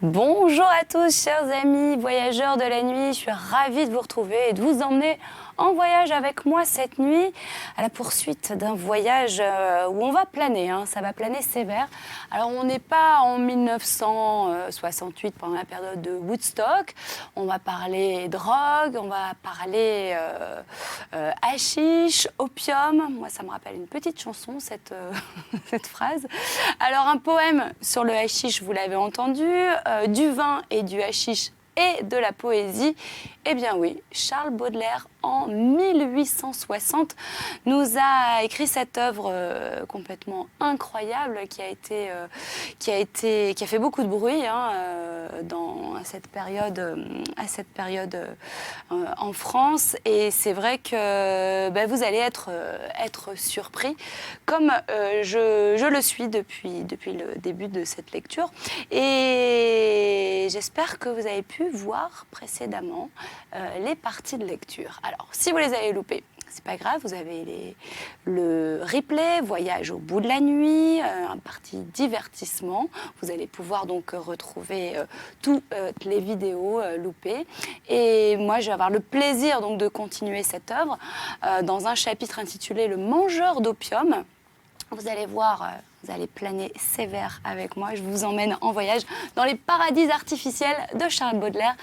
Bonjour à tous, chers amis voyageurs de la nuit. Je suis ravie de vous retrouver et de vous emmener en voyage avec moi cette nuit à la poursuite d'un voyage où on va planer, ça va planer sévère. Alors on n'est pas en 1968 pendant la période de Woodstock, on va parler drogue, on va parler hashish, opium. Moi ça me rappelle une petite chanson cette phrase. Alors un poème sur le hashish, vous l'avez entendu, du vin et du hashish et de la poésie. Eh bien oui, Charles Baudelaire, en 1860, nous a écrit cette œuvre complètement incroyable qui a fait beaucoup de bruit à cette période en France. Et c'est vrai que vous allez être surpris, comme je le suis depuis le début de cette lecture. Et j'espère que vous avez pu voir précédemment les parties de lecture. Alors, si vous les avez loupées, c'est pas grave, vous avez le replay, voyage au bout de la nuit, un partie divertissement. Vous allez pouvoir donc retrouver toutes les vidéos loupées. Et moi, je vais avoir le plaisir donc de continuer cette œuvre dans un chapitre intitulé Le mangeur d'opium. Vous allez voir, vous allez planer sévère avec moi. Je vous emmène en voyage dans les paradis artificiels de Charles Baudelaire.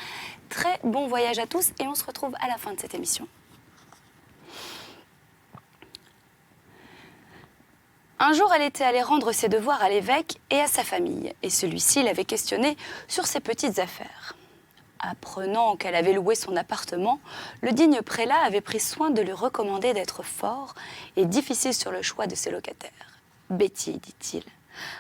Très bon voyage à tous et on se retrouve à la fin de cette émission. Un jour, elle était allée rendre ses devoirs à l'évêque et à sa famille, et celui-ci l'avait questionnée sur ses petites affaires. Apprenant qu'elle avait loué son appartement, le digne prélat avait pris soin de lui recommander d'être fort et difficile sur le choix de ses locataires. « Betty, dit-il,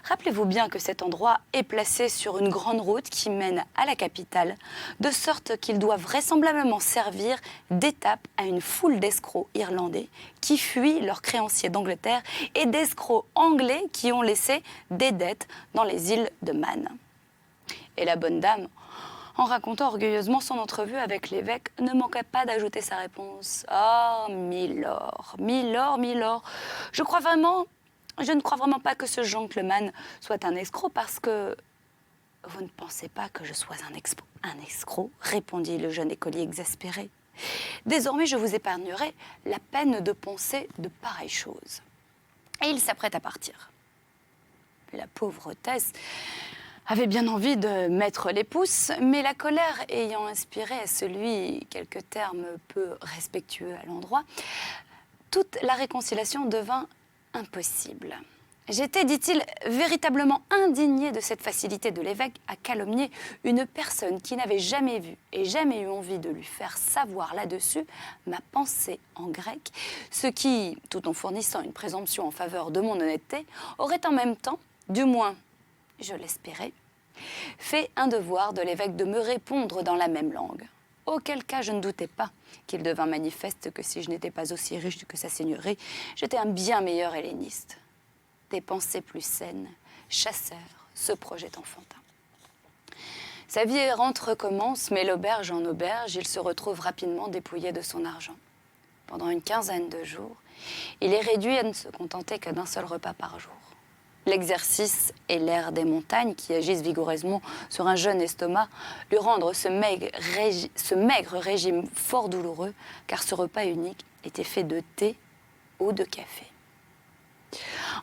rappelez-vous bien que cet endroit est placé sur une grande route qui mène à la capitale, de sorte qu'il doit vraisemblablement servir d'étape à une foule d'escrocs irlandais qui fuient leurs créanciers d'Angleterre et d'escrocs anglais qui ont laissé des dettes dans les îles de Man. » Et la bonne dame, en racontant orgueilleusement son entrevue avec l'évêque, ne manqua pas d'ajouter sa réponse. « Oh, milord, milord, milord, je ne crois vraiment pas que ce gentleman soit un escroc parce que... » « Vous ne pensez pas que je sois un escroc ?» répondit le jeune écolier exaspéré. « Désormais, je vous épargnerai la peine de penser de pareilles choses. » Et il s'apprête à partir. La pauvre Tess avait bien envie de mettre les pouces, mais la colère ayant inspiré à celui quelques termes peu respectueux à l'endroit, toute la réconciliation devint impossible. J'étais, dit-il, véritablement indigné de cette facilité de l'évêque à calomnier une personne qui n'avait jamais vu et jamais eu envie de lui faire savoir là-dessus ma pensée en grec, ce qui, tout en fournissant une présomption en faveur de mon honnêteté, aurait en même temps, du moins je l'espérais, fait un devoir de l'évêque de me répondre dans la même langue. Auquel cas, je ne doutais pas qu'il devint manifeste que si je n'étais pas aussi riche que sa seigneurie, j'étais un bien meilleur helléniste. Des pensées plus saines, chasseurs, ce projet enfantin. Sa vie errante recommence, mais l'auberge en auberge, il se retrouve rapidement dépouillé de son argent. Pendant une quinzaine de jours, il est réduit à ne se contenter que d'un seul repas par jour. L'exercice et l'air des montagnes qui agissent vigoureusement sur un jeune estomac lui rendent ce maigre régime fort douloureux, car ce repas unique était fait de thé ou de café.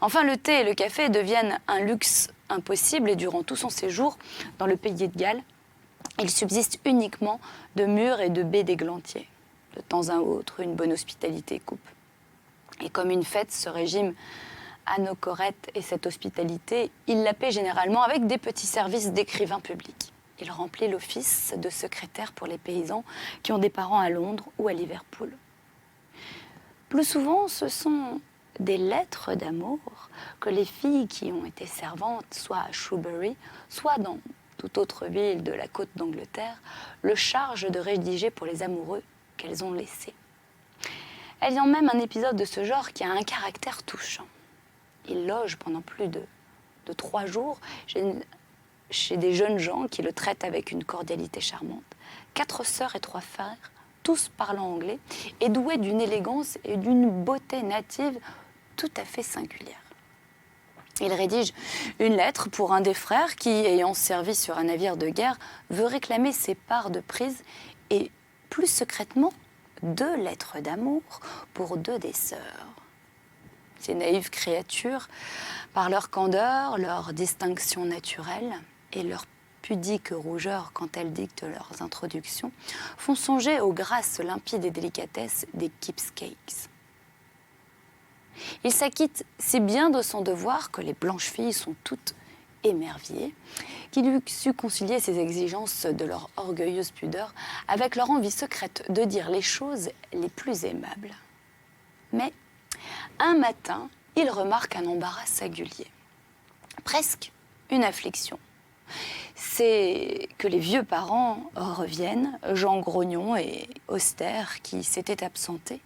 Enfin, le thé et le café deviennent un luxe impossible et durant tout son séjour dans le pays de Galles, il subsiste uniquement de mûres et de baies d'églantier. De temps à autre, une bonne hospitalité coupe. Et comme une fête, ce régime anochorète et cette hospitalité, il la paie généralement avec des petits services d'écrivain public. Il remplit l'office de secrétaire pour les paysans qui ont des parents à Londres ou à Liverpool. Plus souvent, ce sont des lettres d'amour que les filles qui ont été servantes, soit à Shrewsbury, soit dans toute autre ville de la côte d'Angleterre, le chargent de rédiger pour les amoureux qu'elles ont laissés. Elles ont même un épisode de ce genre qui a un caractère touchant. Il loge pendant plus de 3 jours chez des jeunes gens qui le traitent avec une cordialité charmante. 4 sœurs et 3 frères, tous parlant anglais, et doués d'une élégance et d'une beauté native tout à fait singulières. Il rédige une lettre pour un des frères qui, ayant servi sur un navire de guerre, veut réclamer ses parts de prise et, plus secrètement, 2 lettres d'amour pour 2 des sœurs. Ces naïves créatures, par leur candeur, leur distinction naturelle et leur pudique rougeur quand elles dictent leurs introductions, font songer aux grâces limpides et délicatesses des keepsakes. Il s'acquitte si bien de son devoir que les blanches filles sont toutes émerveillées, qu'il eût su concilier ces exigences de leur orgueilleuse pudeur avec leur envie secrète de dire les choses les plus aimables. Mais un matin, il remarque un embarras singulier, presque une affliction. C'est que les vieux parents reviennent, Jean Grognon et Austère, qui s'étaient absentés.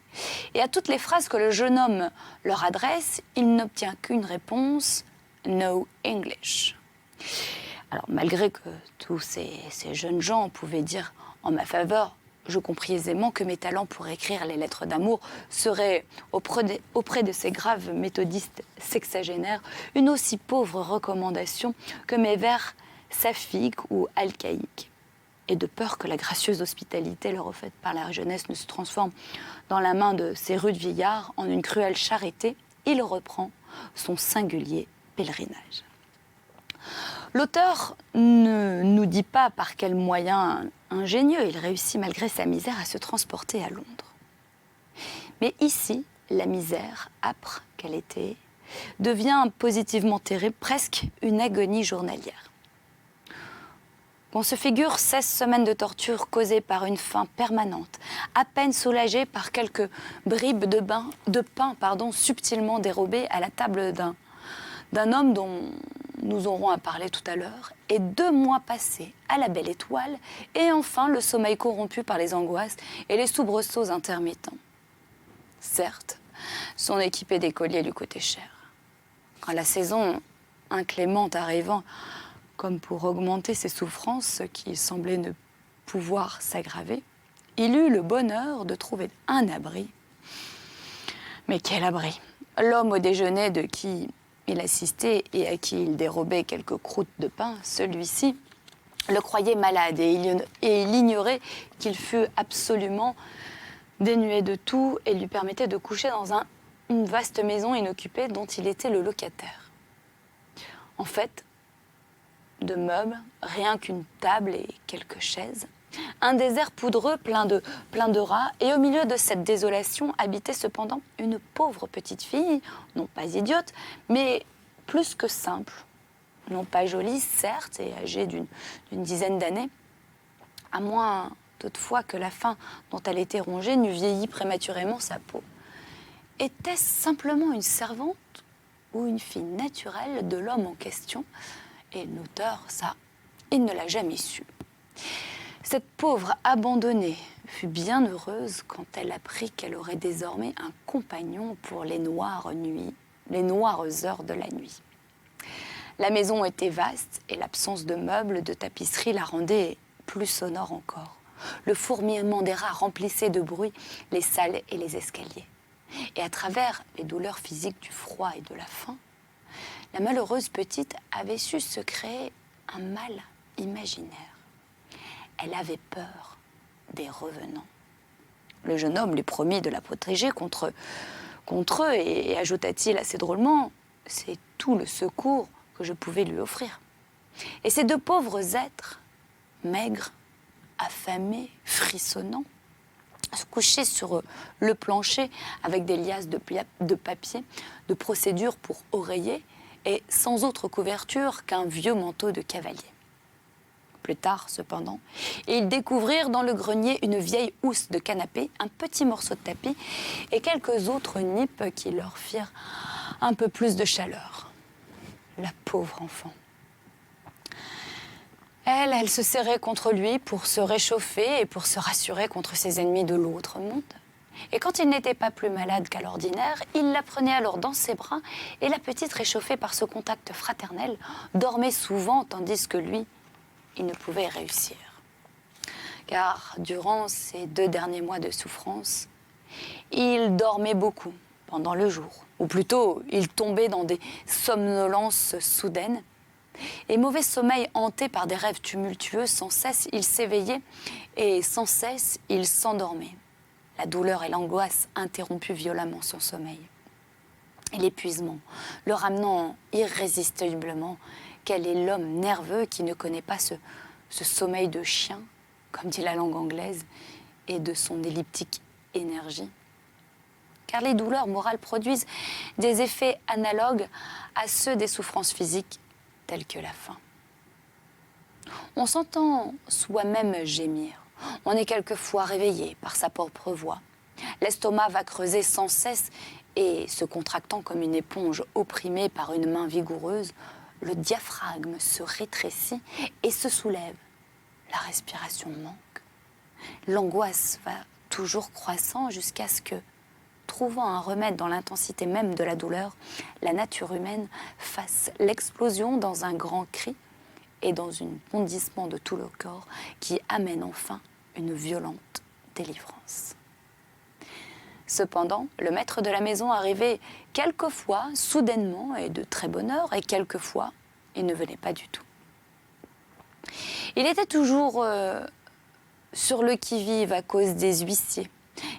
Et à toutes les phrases que le jeune homme leur adresse, il n'obtient qu'une réponse « No English ». Alors, malgré que tous ces jeunes gens pouvaient dire en ma faveur, je compris aisément que mes talents pour écrire les lettres d'amour seraient, auprès de ces graves méthodistes sexagénaires, une aussi pauvre recommandation que mes vers saphiques ou alcaïques. Et de peur que la gracieuse hospitalité leur offerte par la jeunesse ne se transforme dans la main de ces rudes vieillards en une cruelle charité, il reprend son singulier pèlerinage. L'auteur ne nous dit pas par quels moyens ingénieux il réussit malgré sa misère à se transporter à Londres. Mais ici, la misère, âpre qu'elle était, devient positivement terrible, presque une agonie journalière. On se figure 16 semaines de torture causées par une faim permanente, à peine soulagée par quelques bribes de pain subtilement dérobées à la table d'un homme dont nous aurons à parler tout à l'heure, et 2 mois passés à la belle étoile, et enfin le sommeil corrompu par les angoisses et les soubresauts intermittents. Certes, son équipé d'écolier lui coûtait cher. Quand la saison inclémente arrivant, comme pour augmenter ses souffrances qui semblaient ne pouvoir s'aggraver, il eut le bonheur de trouver un abri. Mais quel abri! L'homme au déjeuner de qui il assistait et à qui il dérobait quelques croûtes de pain, celui-ci le croyait malade et il ignorait qu'il fût absolument dénué de tout et lui permettait de coucher dans une vaste maison inoccupée dont il était le locataire. En fait, de meubles, rien qu'une table et quelques chaises, un désert poudreux plein de rats, et au milieu de cette désolation habitait cependant une pauvre petite fille, non pas idiote, mais plus que simple, non pas jolie, certes, et âgée d'une dizaine d'années, à moins toutefois que la faim dont elle était rongée n'eût vieilli prématurément sa peau. Était-ce simplement une servante ou une fille naturelle de l'homme en question? Et l'auteur, ça, il ne l'a jamais su. Cette pauvre abandonnée fut bien heureuse quand elle apprit qu'elle aurait désormais un compagnon pour les noires heures de la nuit. La maison était vaste et l'absence de meubles, de tapisserie la rendait plus sonore encore. Le fourmillement des rats remplissait de bruit les salles et les escaliers. Et à travers les douleurs physiques du froid et de la faim, la malheureuse petite avait su se créer un mal imaginaire. Elle avait peur des revenants. Le jeune homme lui promit de la protéger contre eux et ajouta-t-il assez drôlement, « C'est tout le secours que je pouvais lui offrir. » Et ces 2 pauvres êtres, maigres, affamés, frissonnants, se couchaient sur le plancher avec des liasses de papier, de procédure pour oreiller et sans autre couverture qu'un vieux manteau de cavalier. Plus tard, cependant, ils découvrirent dans le grenier une vieille housse de canapé, un petit morceau de tapis et quelques autres nippes qui leur firent un peu plus de chaleur. La pauvre enfant. Elle se serrait contre lui pour se réchauffer et pour se rassurer contre ses ennemis de l'autre monde. Et quand il n'était pas plus malade qu'à l'ordinaire, il la prenait alors dans ses bras et la petite, réchauffée par ce contact fraternel, dormait souvent tandis que lui, il ne pouvait réussir. Car durant ces 2 derniers mois de souffrance, il dormait beaucoup pendant le jour, ou plutôt il tombait dans des somnolences soudaines. Et mauvais sommeil hanté par des rêves tumultueux, sans cesse il s'éveillait et sans cesse il s'endormait. La douleur et l'angoisse interrompaient violemment son sommeil. Et l'épuisement, le ramenant irrésistiblement. Quel est l'homme nerveux qui ne connaît pas ce sommeil de chien, comme dit la langue anglaise, et de son elliptique énergie? Car les douleurs morales produisent des effets analogues à ceux des souffrances physiques, telles que la faim. On s'entend soi-même gémir. On est quelquefois réveillé par sa propre voix. L'estomac va creuser sans cesse et, se contractant comme une éponge opprimée par une main vigoureuse, le diaphragme se rétrécit et se soulève. La respiration manque. L'angoisse va toujours croissant jusqu'à ce que, trouvant un remède dans l'intensité même de la douleur, la nature humaine fasse l'explosion dans un grand cri et dans un bondissement de tout le corps qui amène enfin une violente délivrance. Cependant, le maître de la maison arrivait quelquefois soudainement et de très bonne heure, et quelquefois il ne venait pas du tout. Il était toujours sur le qui-vive à cause des huissiers,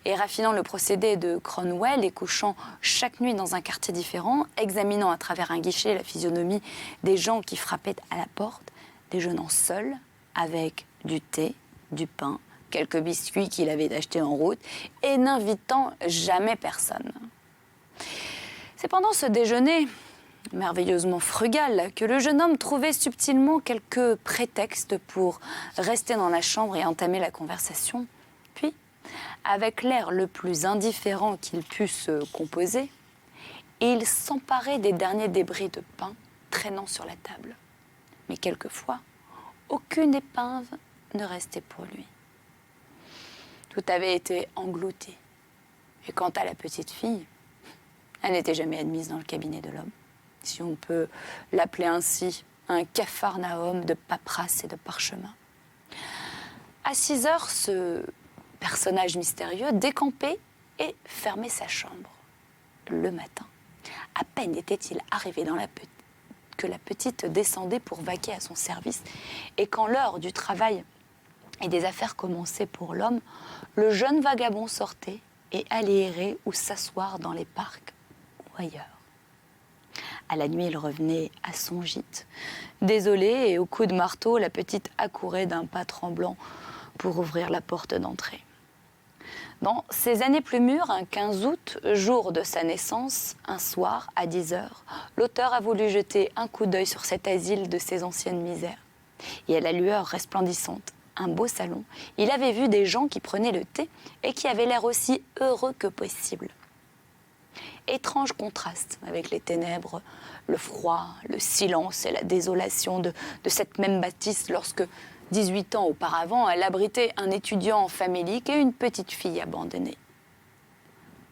et raffinant le procédé de Cromwell et couchant chaque nuit dans un quartier différent, examinant à travers un guichet la physionomie des gens qui frappaient à la porte, déjeunant seul avec du thé, du pain, quelques biscuits qu'il avait achetés en route et n'invitant jamais personne. C'est pendant ce déjeuner, merveilleusement frugal, que le jeune homme trouvait subtilement quelques prétextes pour rester dans la chambre et entamer la conversation. Puis, avec l'air le plus indifférent qu'il pût se composer, il s'emparait des derniers débris de pain traînant sur la table. Mais quelquefois, aucune épingle ne restait pour lui. Tout avait été englouti. Et quant à la petite fille, elle n'était jamais admise dans le cabinet de l'homme, si on peut l'appeler ainsi, un capharnaüm de paperasse et de parchemins. À 6 heures, ce personnage mystérieux décampait et fermait sa chambre. Le matin, à peine était-il arrivé que la petite descendait pour vaquer à son service, et quand l'heure du travail et des affaires commençaient pour l'homme, le jeune vagabond sortait et allait errer ou s'asseoir dans les parcs ou ailleurs. À la nuit, il revenait à son gîte. Désolé, et au coup de marteau, la petite accourait d'un pas tremblant pour ouvrir la porte d'entrée. Dans ces années plus mûres, un 15 août, jour de sa naissance, un soir, à 10 heures, l'auteur a voulu jeter un coup d'œil sur cet asile de ses anciennes misères. Et à la lueur resplendissante, un beau salon, il avait vu des gens qui prenaient le thé et qui avaient l'air aussi heureux que possible. Étrange contraste avec les ténèbres, le froid, le silence et la désolation de cette même bâtisse lorsque, 18 ans auparavant, elle abritait un étudiant famélique et une petite fille abandonnée.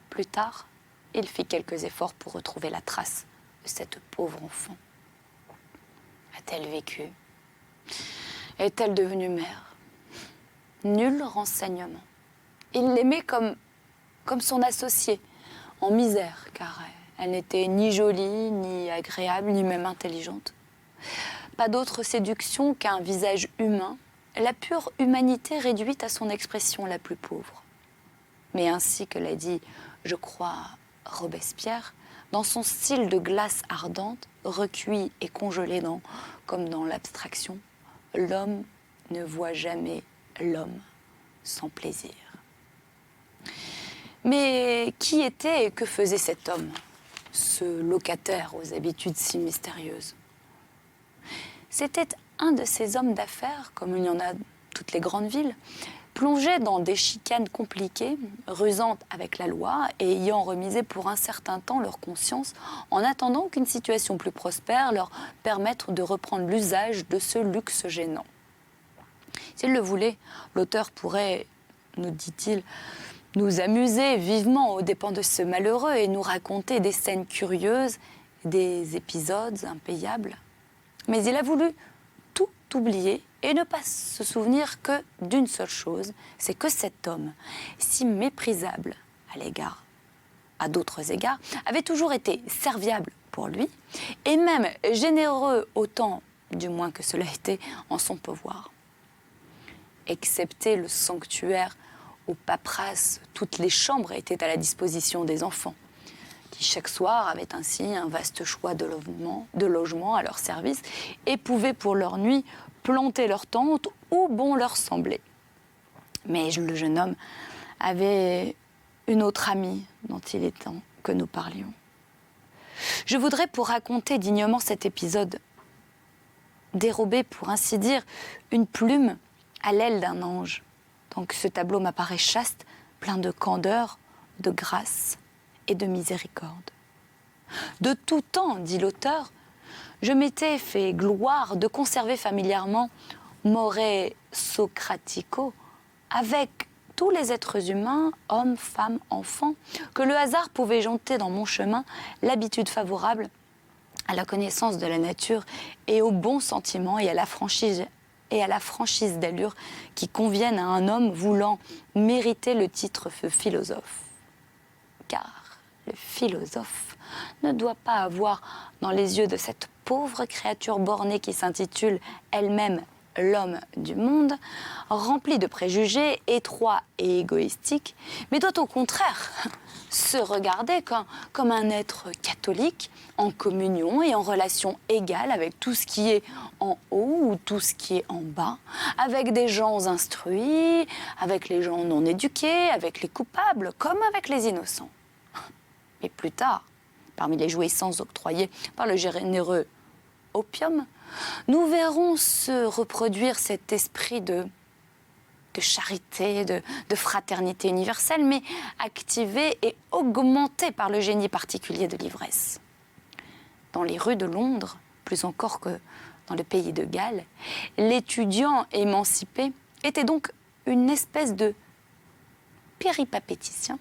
Plus tard, il fit quelques efforts pour retrouver la trace de cette pauvre enfant. A-t-elle vécu? Est-elle devenue mère? Nul renseignement. Il l'aimait comme son associée, en misère, car elle n'était ni jolie, ni agréable, ni même intelligente. Pas d'autre séduction qu'un visage humain, la pure humanité réduite à son expression la plus pauvre. Mais ainsi que l'a dit, je crois, Robespierre, dans son style de glace ardente, recuit et congelé comme dans l'abstraction, l'homme ne voit jamais l'homme sans plaisir. Mais qui était et que faisait cet homme, ce locataire aux habitudes si mystérieuses? C'était un de ces hommes d'affaires, comme il y en a dans toutes les grandes villes, plongés dans des chicanes compliquées, rusant avec la loi et ayant remisé pour un certain temps leur conscience en attendant qu'une situation plus prospère leur permette de reprendre l'usage de ce luxe gênant. S'il le voulait, l'auteur pourrait, nous dit-il, nous amuser vivement aux dépens de ce malheureux et nous raconter des scènes curieuses, des épisodes impayables. Mais il a voulu tout oublier et ne pas se souvenir que d'une seule chose, c'est que cet homme, si méprisable à l'égard à d'autres égards, avait toujours été serviable pour lui, et même généreux autant, du moins que cela était en son pouvoir. Excepté le sanctuaire où paperasse, toutes les chambres étaient à la disposition des enfants, qui chaque soir avaient ainsi un vaste choix de logements à leur service et pouvaient pour leur nuit planter leur tente où bon leur semblait. Mais le jeune homme avait une autre amie dont il est temps que nous parlions. Je voudrais, pour raconter dignement cet épisode, dérober, pour ainsi dire, une plume à l'aile d'un ange. Donc ce tableau m'apparaît chaste, plein de candeur, de grâce et de miséricorde. De tout temps, dit l'auteur, je m'étais fait gloire de conserver familièrement more socratico avec tous les êtres humains, hommes, femmes, enfants, que le hasard pouvait jeter dans mon chemin l'habitude favorable à la connaissance de la nature et aux bons sentiments et à la franchise d'allure qui conviennent à un homme voulant mériter le titre de philosophe. Car le philosophe ne doit pas avoir dans les yeux de cette pauvre créature bornée qui s'intitule elle-même l'homme du monde, rempli de préjugés, étroits et égoïstiques, mais doit au contraire se regarder comme un être catholique, en communion et en relation égale avec tout ce qui est en haut ou tout ce qui est en bas, avec des gens instruits, avec les gens non éduqués, avec les coupables, comme avec les innocents. Mais plus tard, parmi les jouissances octroyées par le généreux opium, nous verrons se reproduire cet esprit de charité, de fraternité universelle, mais activé et augmenté par le génie particulier de l'ivresse. Dans les rues de Londres, plus encore que dans le pays de Galles, l'étudiant émancipé était donc une espèce de péripapéticien,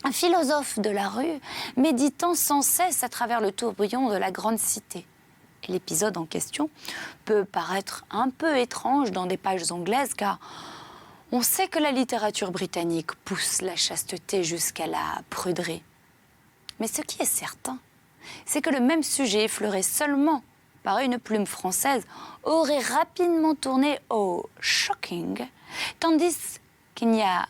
un philosophe de la rue, méditant sans cesse à travers le tourbillon de la grande cité. Et l'épisode en question peut paraître un peu étrange dans des pages anglaises, car on sait que la littérature britannique pousse la chasteté jusqu'à la pruderie. Mais ce qui est certain, c'est que le même sujet effleuré seulement par une plume française aurait rapidement tourné au shocking, tandis qu'il n'y a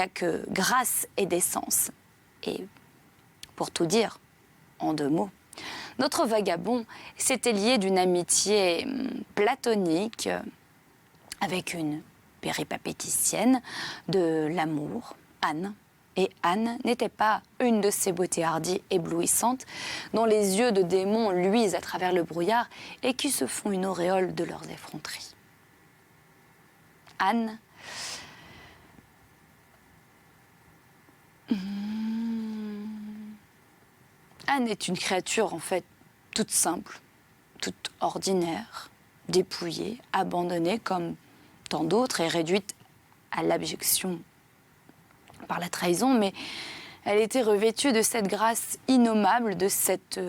que grâce et décence. Et pour tout dire, en 2 mots, notre vagabond s'était lié d'une amitié platonique avec une péripapéticienne de l'amour, Anne. Et Anne n'était pas une de ces beautés hardies, éblouissantes, dont les yeux de démon luisent à travers le brouillard et qui se font une auréole de leurs effronteries. Anne est une créature, en fait, toute simple, toute ordinaire, dépouillée, abandonnée comme tant d'autres et réduite à l'abjection par la trahison, mais elle était revêtue de cette grâce innommable, de cette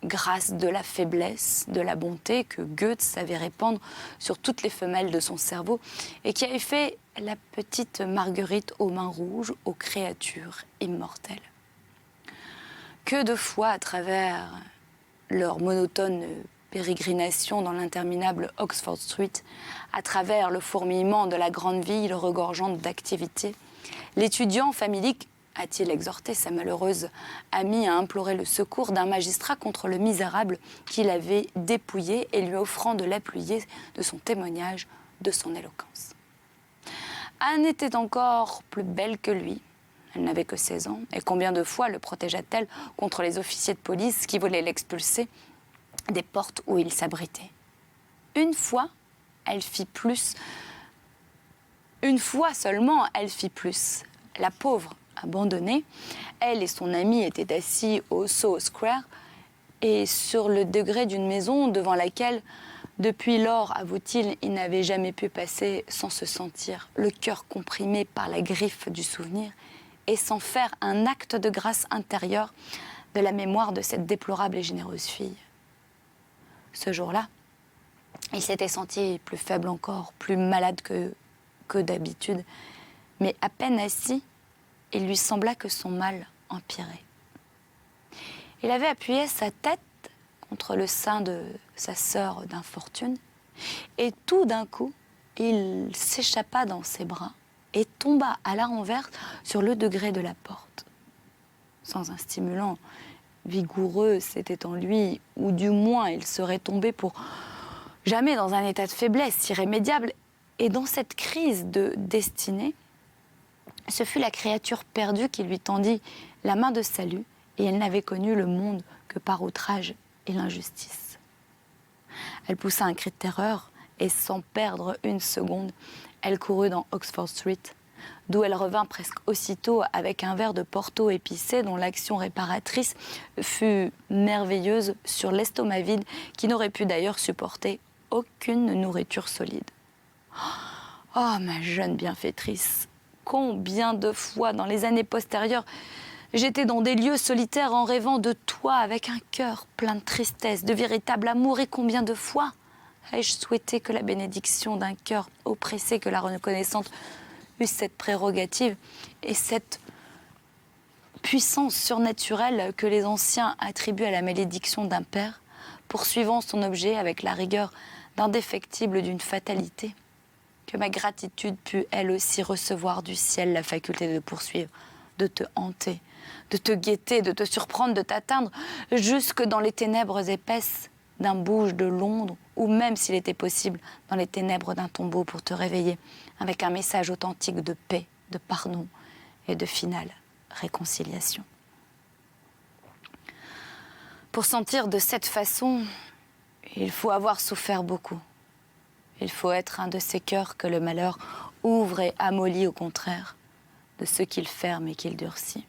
grâce de la faiblesse, de la bonté que Goethe savait répandre sur toutes les femelles de son cerveau et qui avait fait la petite Marguerite aux mains rouges aux créatures immortelles. Que de fois, à travers leur monotone pérégrination dans l'interminable Oxford Street, à travers le fourmillement de la grande ville regorgeante d'activité, l'étudiant famélique a-t-il exhorté sa malheureuse amie à implorer le secours d'un magistrat contre le misérable qu'il avait dépouillé et lui offrant de l'appuyer de son témoignage, de son éloquence. Anne était encore plus belle que lui. Elle n'avait que 16 ans, et combien de fois le protégea-t-elle contre les officiers de police qui voulaient l'expulser des portes où il s'abritait. Une fois seulement, elle fit plus. La pauvre, abandonnée, elle et son amie étaient assis au Soho Square et sur le degré d'une maison devant laquelle, depuis lors, avoue-t-il, il n'avait jamais pu passer sans se sentir le cœur comprimé par la griffe du souvenir et sans faire un acte de grâce intérieure de la mémoire de cette déplorable et généreuse fille. Ce jour-là, il s'était senti plus faible encore, plus malade que d'habitude. Mais à peine assis, il lui sembla que son mal empirait. Il avait appuyé sa tête contre le sein de sa sœur d'infortune, et tout d'un coup, il s'échappa dans ses bras et tomba à la renverse sur le degré de la porte. Sans un stimulant vigoureux, c'était en lui, ou du moins il serait tombé pour jamais dans un état de faiblesse irrémédiable. Et dans cette crise de destinée, ce fut la créature perdue qui lui tendit la main de salut, et elle n'avait connu le monde que par outrage et l'injustice. Elle poussa un cri de terreur, et sans perdre une seconde, elle courut dans Oxford Street, d'où elle revint presque aussitôt avec un verre de Porto épicé dont l'action réparatrice fut merveilleuse sur l'estomac vide qui n'aurait pu d'ailleurs supporter aucune nourriture solide. Oh, ma jeune bienfaitrice, combien de fois dans les années postérieures j'étais dans des lieux solitaires en rêvant de toi avec un cœur plein de tristesse, de véritable amour, et combien de fois ai-je souhaité que la bénédiction d'un cœur oppressé, que la reconnaissante eût cette prérogative et cette puissance surnaturelle que les anciens attribuent à la malédiction d'un père, poursuivant son objet avec la rigueur d'indéfectible d'une fatalité, que ma gratitude pût elle aussi recevoir du ciel la faculté de poursuivre, de te hanter, de te guetter, de te surprendre, de t'atteindre jusque dans les ténèbres épaisses d'un bouge de Londres, ou même, s'il était possible, dans les ténèbres d'un tombeau pour te réveiller avec un message authentique de paix, de pardon et de finale réconciliation. Pour sentir de cette façon, il faut avoir souffert beaucoup. Il faut être un de ces cœurs que le malheur ouvre et amollit au contraire de ceux qu'il ferme et qu'il durcit.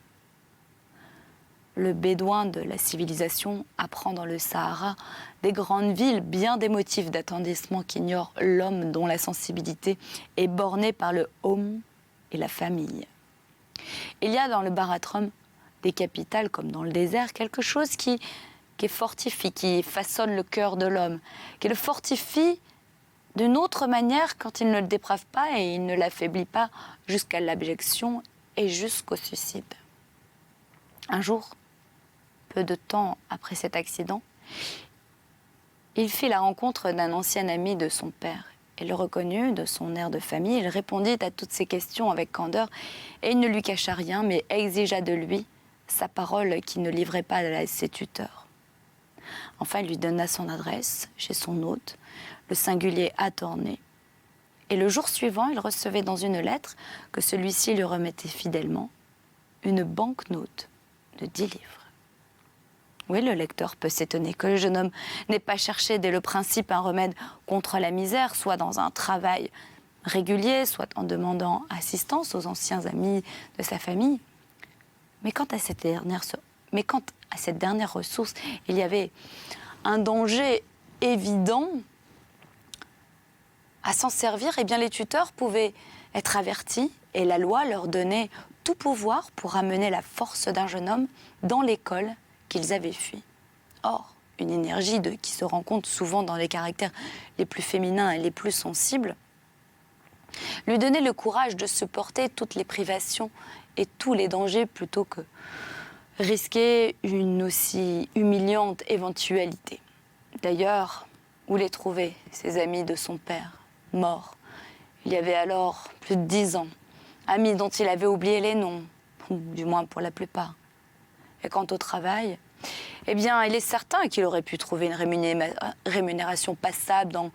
Le bédouin de la civilisation apprend dans le Sahara des grandes villes bien des motifs d'attendrissement qu'ignore l'homme dont la sensibilité est bornée par le home et la famille. Il y a dans le Barathrum des capitales comme dans le désert quelque chose qui fortifie, qui façonne le cœur de l'homme, qui le fortifie d'une autre manière quand il ne le déprave pas et il ne l'affaiblit pas jusqu'à l'abjection et jusqu'au suicide. Un jour, peu de temps après cet accident, il fit la rencontre d'un ancien ami de son père. Il le reconnut de son air de famille, il répondit à toutes ses questions avec candeur et il ne lui cacha rien, mais exigea de lui sa parole qu'il ne livrait pas à ses tuteurs. Enfin, il lui donna son adresse chez son hôte, le singulier Attorney. Et le jour suivant, il recevait dans une lettre que celui-ci lui remettait fidèlement une banquenote de 10 livres. Oui, le lecteur peut s'étonner que le jeune homme n'ait pas cherché dès le principe un remède contre la misère, soit dans un travail régulier, soit en demandant assistance aux anciens amis de sa famille. Mais quant à cette dernière ressource, il y avait un danger évident à s'en servir. Eh bien, les tuteurs pouvaient être avertis et la loi leur donnait tout pouvoir pour amener la force d'un jeune homme dans l'école qu'ils avaient fui. Or, une énergie qui se rencontre souvent dans les caractères les plus féminins et les plus sensibles, lui donnait le courage de supporter toutes les privations et tous les dangers plutôt que risquer une aussi humiliante éventualité. D'ailleurs, où les trouver, ces amis de son père, morts? Il y avait alors plus de 10 ans, amis dont il avait oublié les noms, ou du moins pour la plupart. Et quant au travail, eh bien, il est certain qu'il aurait pu trouver une rémunération passable dans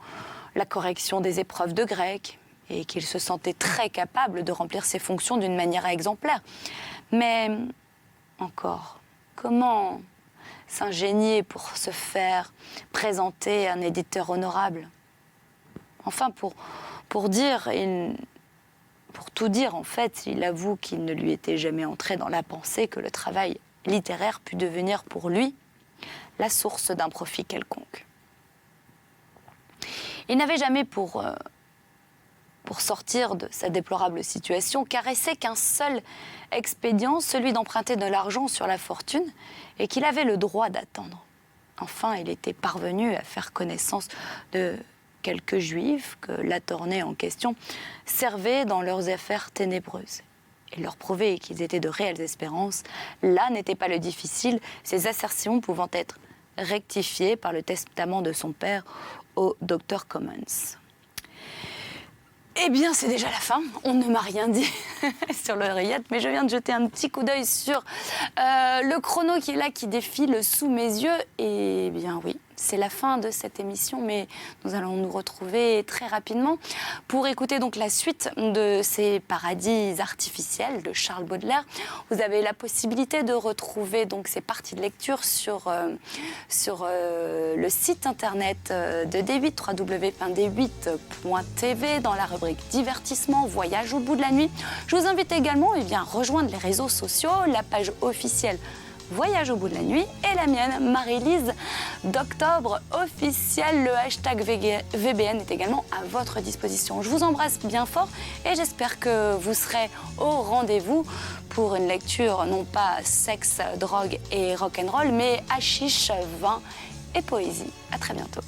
la correction des épreuves de grec et qu'il se sentait très capable de remplir ses fonctions d'une manière exemplaire. Mais, encore, comment s'ingénier pour se faire présenter un éditeur honorable? Enfin, pour tout dire, en fait, il avoue qu'il ne lui était jamais entré dans la pensée que le travail littéraire pût devenir pour lui la source d'un profit quelconque. Il n'avait jamais pour sortir de sa déplorable situation caressé qu'un seul expédient, celui d'emprunter de l'argent sur la fortune, et qu'il avait le droit d'attendre. Enfin, il était parvenu à faire connaissance de quelques juifs que l'Attorney en question servait dans leurs affaires ténébreuses. et leur prouver qu'ils étaient de réelles espérances, là n'était pas le difficile, ces assertions pouvant être rectifiées par le testament de son père au Dr Commons. Eh bien, c'est déjà la fin. On ne m'a rien dit sur l'oreillette, mais je viens de jeter un petit coup d'œil sur le chrono qui est là, qui défile sous mes yeux. Et bien oui, c'est la fin de cette émission, mais nous allons nous retrouver très rapidement pour écouter donc la suite de ces paradis artificiels de Charles Baudelaire. Vous avez la possibilité de retrouver donc ces parties de lecture sur le site internet de D8, www.d8.tv, dans la rubrique divertissement, voyage au bout de la nuit. Je vous invite également à rejoindre les réseaux sociaux, la page officielle Voyage au bout de la nuit et la mienne, Marie-Lise d'Octobre officielle. Le hashtag VBN est également à votre disposition. Je vous embrasse bien fort et j'espère que vous serez au rendez-vous pour une lecture non pas sexe, drogue et rock'n'roll, mais hashish, vin et poésie. À très bientôt.